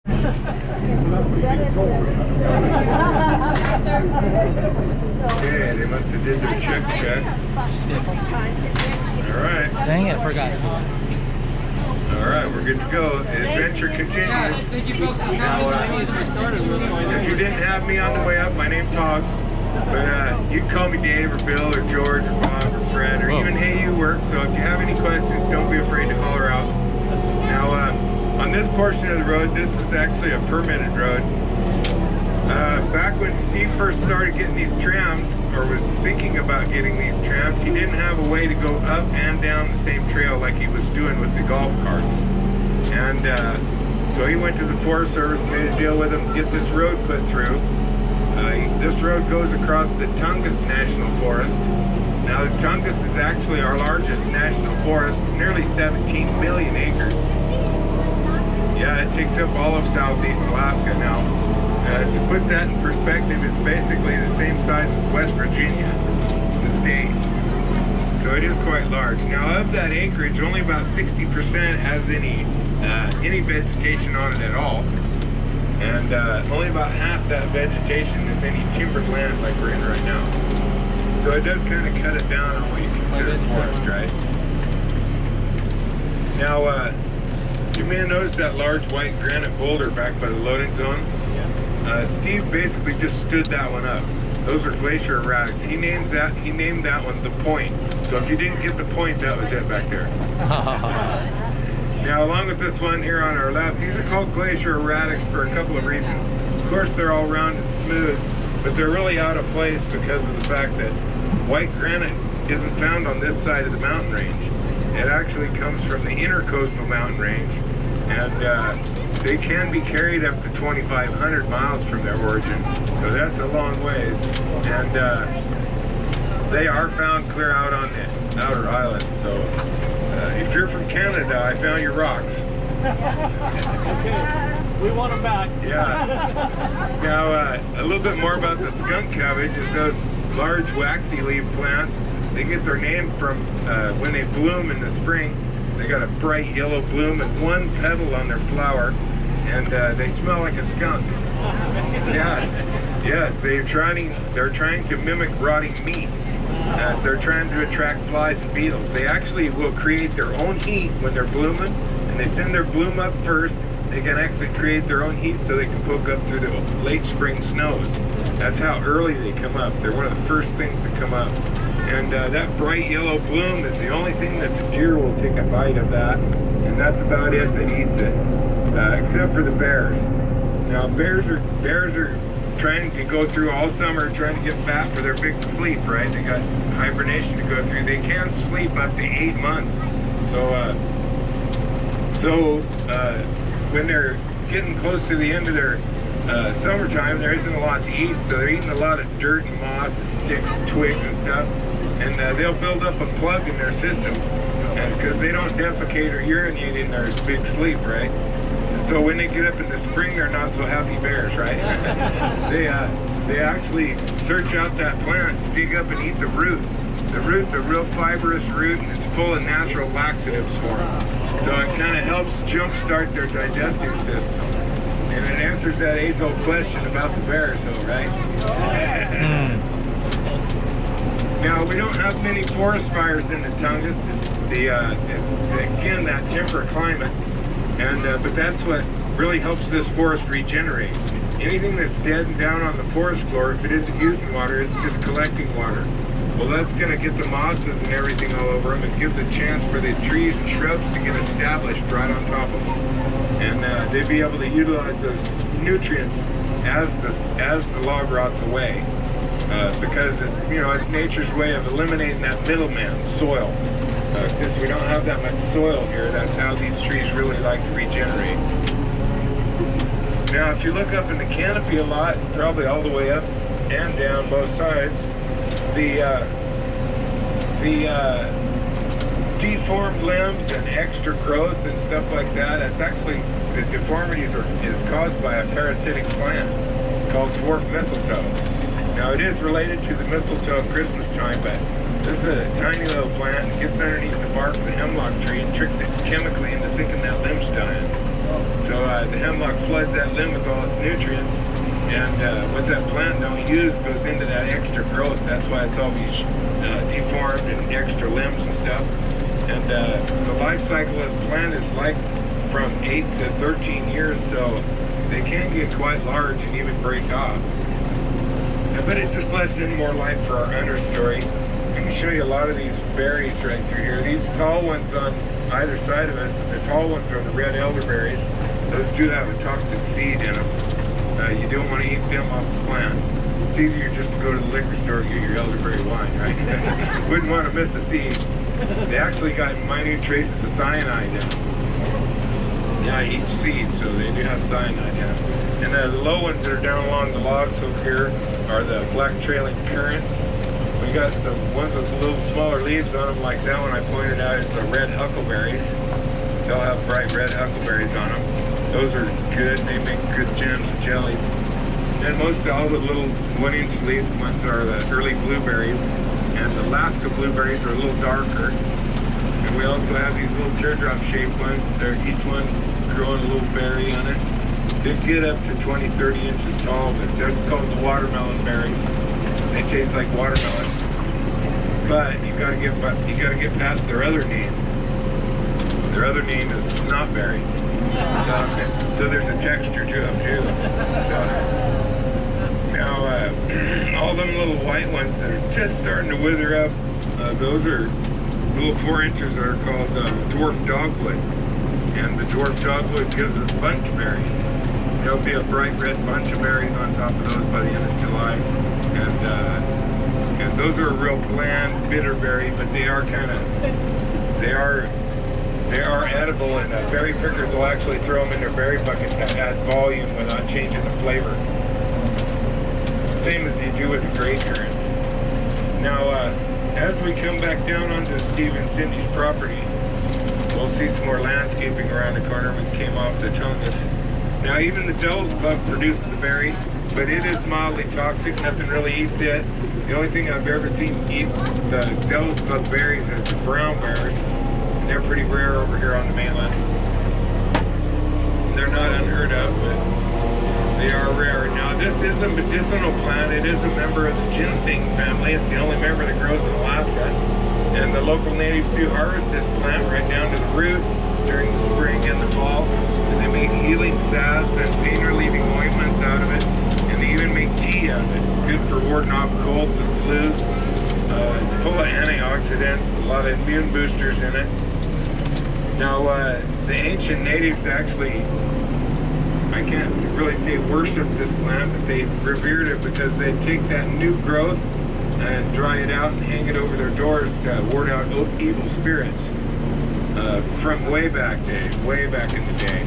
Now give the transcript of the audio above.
Okay, they must have did their check. All right. Dang it, forgot. All right, we're good to go. The adventure continues. Now, if you didn't have me on the way up, my name's Hog. But you can call me Dave or Bill or George or Bob or Fred or even Hey You work. So if you have any questions, don't be afraid to holler out. Now, on this portion of the road, this is actually a permitted road. Back when Steve first started getting these trams, or was thinking about getting these trams, he didn't have a way to go up and down the same trail like he was doing with the golf carts. And so he went to the Forest Service, made a deal with them to get this road put through. This road goes across the Tungus National Forest. Now the Tungus is actually our largest national forest, nearly 17 million acres. Yeah, it takes up all of southeast Alaska now. To put that in perspective, it's basically the same size as West Virginia, the state. So it is quite large. Now of that acreage, only about 60% has any vegetation on it at all. And only about half that vegetation is any timbered land like we're in right now. So it does kind of cut it down on what you consider forest, right? Now, you may have noticed that large white granite boulder back by the loading zone. Steve basically just stood that one up. Those are glacier erratics. He named that one the Point. So if you didn't get the point, that was it back there. Now, along with this one here on our left, these are called glacier erratics for a couple of reasons. Of course, they're all round and smooth, but they're really out of place because of the fact that white granite isn't found on this side of the mountain range. It actually comes from the intercoastal mountain range, and they can be carried up to 2,500 miles from their origin, so that's a long ways. And they are found clear out on the outer islands, so if you're from Canada, I found your rocks. Okay, we want them back. Yeah. Now, a little bit more about the skunk cabbage is those large waxy leaf plants. They get their name from when they bloom in the spring. They got a bright yellow bloom and one petal on their flower, and they smell like a skunk. Yes, they're trying to mimic rotting meat. They're trying to attract flies and beetles. They actually will create their own heat when they're blooming, and they send their bloom up first. They can actually create their own heat so they can poke up through the late spring snows. That's how early they come up. They're one of the first things that come up. And that bright yellow bloom is the only thing that the deer will take a bite of that, and that's about it that eats it, except for the bears. Now bears are trying to go through all summer, trying to get fat for their big sleep, right? They got hibernation to go through. They can sleep up to 8 months. So when they're getting close to the end of their summertime, there isn't a lot to eat, so they're eating a lot of dirt and moss and sticks and twigs and stuff, and they'll build up a plug in their system, and because they don't defecate or urinate in their big sleep, right? So when they get up in the spring, they're not so happy bears, right? They actually search out that plant, dig up and eat the root. The root's a real fibrous root, and it's full of natural laxatives for them. So it kind of helps jumpstart their digestive system. And it answers that age-old question about the bears, though, right? Now, we don't have many forest fires in the Tungus. It's again, that temperate climate. But that's what really helps this forest regenerate. Anything that's dead and down on the forest floor, if it isn't using water, it's just collecting water. Well, that's going to get the mosses and everything all over them and give the chance for the trees and shrubs to get established right on top of them. And they'd be able to utilize those nutrients as the log rots away, because it's nature's way of eliminating that middleman, soil. Since we don't have that much soil here, that's how these trees really like to regenerate. Now, if you look up in the canopy a lot, probably all the way up and down both sides, the deformed limbs and extra growth and stuff like that, it's actually, the deformities is caused by a parasitic plant called dwarf mistletoe. Now, it is related to the mistletoe at Christmas time, but this is a tiny little plant. It gets underneath the bark of the hemlock tree and tricks it chemically into thinking that limb's dying. So the hemlock floods that limb with all its nutrients, and what that plant don't use goes into that extra growth. That's why it's always deformed and extra limbs and stuff. And the life cycle of the plant is like from 8 to 13 years, so they can get quite large and even break off. But it just lets in more light for our understory. I can show you a lot of these berries right through here. These tall ones on either side of us, the tall ones are the red elderberries. Those do have a toxic seed in them. You don't want to eat them off the plant. It's easier just to go to the liquor store and get your elderberry wine, right? Wouldn't want to miss a seed. They actually got minute traces of cyanide in them. Yeah, each seed, so they do have cyanide in them. And the low ones that are down along the logs over here are the black trailing currants. We got some ones with little smaller leaves on them, like that one I pointed out is the red huckleberries. They'll have bright red huckleberries on them. Those are good. They make good jams and jellies. And most of all the little 1-inch leaf ones are the early blueberries. And the Alaska blueberries are a little darker. And we also have these little teardrop shaped ones. Each one's growing a little berry on it. They get up to 20, 30 inches tall, but that's called the watermelon berries. They taste like watermelon. But you gotta get past their other name. Their other name is snotberries. So there's a texture to them too. So now all them little white ones that are just starting to wither up, those are little 4 inches that are called dwarf dogwood. And the dwarf dogwood gives us bunch berries. There'll be a bright red bunch of berries on top of those by the end of July. And those are a real bland, bitter berry, but they are edible, and berry pickers will actually throw them in their berry bucket to add volume without changing the flavor. Same as you do with the gray currants. Now, as we come back down onto Steve and Cindy's property, we'll see some more landscaping around the corner. We came off the Tongass. Now, even the Devil's Club produces a berry, but it is mildly toxic. Nothing really eats it. The only thing I've ever seen eat the Devil's Club berries is the brown bears. And they're pretty rare over here on the mainland. They're not unheard of, but they are rare. Now, this is a medicinal plant. It is a member of the ginseng family. It's the only member that grows in Alaska. And the local natives do harvest this plant right down to the root during the spring and the fall. And they make healing salves and pain-relieving ointments out of it. And they even make tea out of it. Good for warding off colds and flus. It's full of antioxidants, a lot of immune boosters in it. Now, the ancient natives actually, I can't really say worship this plant, but they revered it because they'd take that new growth and dry it out and hang it over their doors to ward out evil spirits from way back in the day.